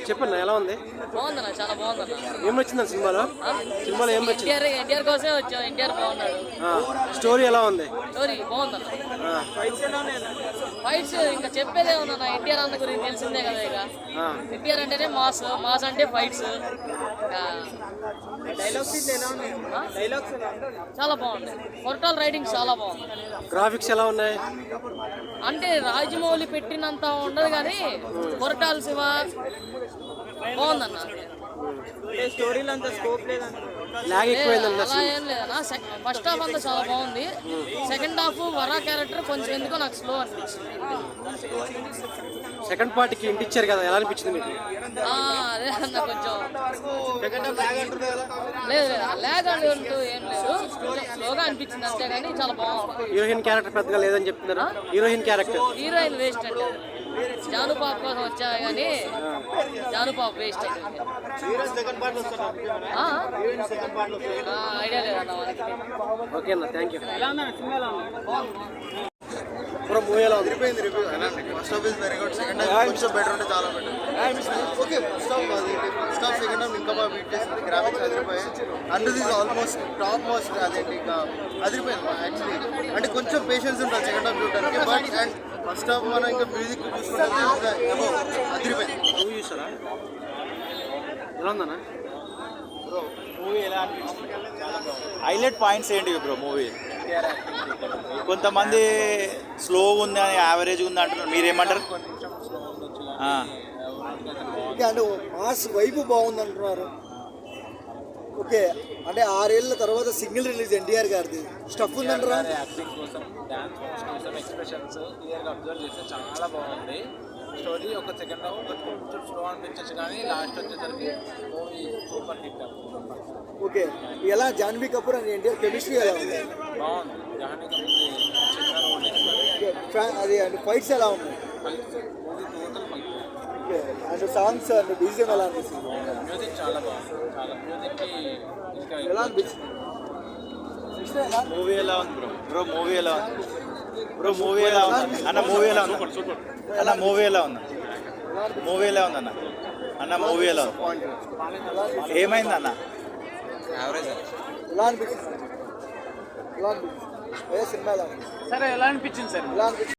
చెప్పండి ఎలా ఉంది? బాగుందన్న, చాలా బాగుందన్న. ఏం వచ్చింది సినిమాలో? సినిమాలో ఏం వచ్చింది? ఎన్టీఆర్ కోసమే వచ్చాం. ఎన్టీఆర్ బాగున్నాడు. స్టోరీ ఎలా ఉంది? స్టోరీ బాగుందన్న. ఫైట్స్ ఇంకా చెప్పేదే ఉందన్న. ఎన్టీఆర్ అన్న గురించి తెలిసిందే కదా. ఇక ఎన్టీఆర్ అంటేనే మాస్, మాస్ అంటే ఫైట్స్. చాలా బాగుంది. కొరటాల రైటింగ్ చాలా బాగుంది. గ్రాఫిక్స్ ఎలా ఉన్నాయి? అంటే రాజమౌళి పెట్టినంత ఉండదు కానీ కొరటాల శివ బాగుందన్న. అలా ఏం లేదన్న. ఫస్ట్ హాఫ్ అంతా చాలా బాగుంది. సెకండ్ హాఫ్ వరా క్యారెక్టర్ కొంచెం ఎందుకో నాకు స్లో అనిపించింది. సెకండ్ పార్ట్కి ఇంటి ఇచ్చారు కదా, ఎలా అనిపించింది మీకు? అదే అన్న, కొంచెం లేదు లేగ్ అంటూ ఏం లేదు, స్లోగా అనిపించింది అంతేగాని చాలా బాగుంది. హీరోయిన్ క్యారెక్టర్ పెద్దగా లేదని చెప్తున్నారా? హీరోయిన్ హీరోయిన్ వేస్ట్ అంటే జానుపాప్ కోసం వచ్చా కానీ జానుపాప్ వేస్ట్ అంటే ఐడియా లేదన్న మనకి. ఓకే అన్న, థ్యాంక్ యూ. మూవీ ఎలా ఉంది? First half is very good. Second half కొంచెం బెటర్ ఉంటే చాలా better. Okay, first half second half ఇంకా బాగా బీట్ చేసింది. గ్రాఫిక్స్ అదిరిపోయాయి. And this almost top most. అదేంటి ఇంకా అదిరిపోయింది యాక్చువల్లీ. అంటే కొంచెం పేషెన్స్ ఉంటుంది సెకండ్ హాఫ్ చూడడానికి. బట్ అండ్ ఫస్ట్ హాఫ్ మనం ఇంకా మ్యూజిక్ చూసుకుంటే అదిరిపోయింది. మూవీ చూసారా? ఎలా ఉందన్నా బ్రో? మూవీ ఎలా అనిపించింది? హైలైట్ పాయింట్స్ ఏంటి బ్రో మూవీ? కొంతమంది స్లోగా ఉంది అని, యావరేజ్గా ఉంది అంటున్నారు, మీరేమంటారు? అంటే మాస్ వైపు బాగుంది అంటున్నారు. ఓకే, అంటే 6 ఏళ్ళ తర్వాత సింగిల్ రిలీజ్ ఎన్టీఆర్ గారిది. స్టఫ్ ఉందంటారా? యాక్టింగ్ కోసం, డాన్స్ కోసం, ఎక్స్ప్రెషన్స్ క్లియర్గా అబ్జర్వ్ చేస్తే చాలా బాగుంది. స్టోరీ ఒక సెకండ్ హాఫ్ కొంచెం స్లో అనిపించచ్చు కానీ లాస్ట్ వచ్చేసరికి మూవీ సూపర్ హిట్. ఓకే, ఎలా జాన్వీ కపూర్ అండ్ ఎన్టీఆర్ కెమిస్ట్రీ ఎలా ఉంది? బాగుంది. జాహ్నవి కపూర్ చిన్న రోల్ అది అండ్ ఫైట్స్ ఎలా ఉన్నాయి? Movie total fight. Okay, and songs and BGM ఎలా అనిపిస్తుంది? మ్యూజిక్ చాలా బాగుంది. చాలా మ్యూజిక్కి ఇంకా ఎలా అనిపిస్తుంది? మూవీ ఎలా ఉంది బ్రో? బ్రో మూవీ ఎలా ఉంది? బ్రో మూవీ ఎలా ఉంది అన్న? మూవీ ఎలా ఉంది అన్న? మూవీ ఎలా ఉంది? మూవీ ఎలా ఉంది అన్న? అన్న మూవీ ఎలా ఉంది? ఏమైంది అన్న? ఎలా అనిపిస్తుంది? ఎలా అనిపిస్తుంది? సినిమా ఎలా ఉంది? సరే ఎలా అనిపించింది సార్? ఎలా అనిపిస్తుంది?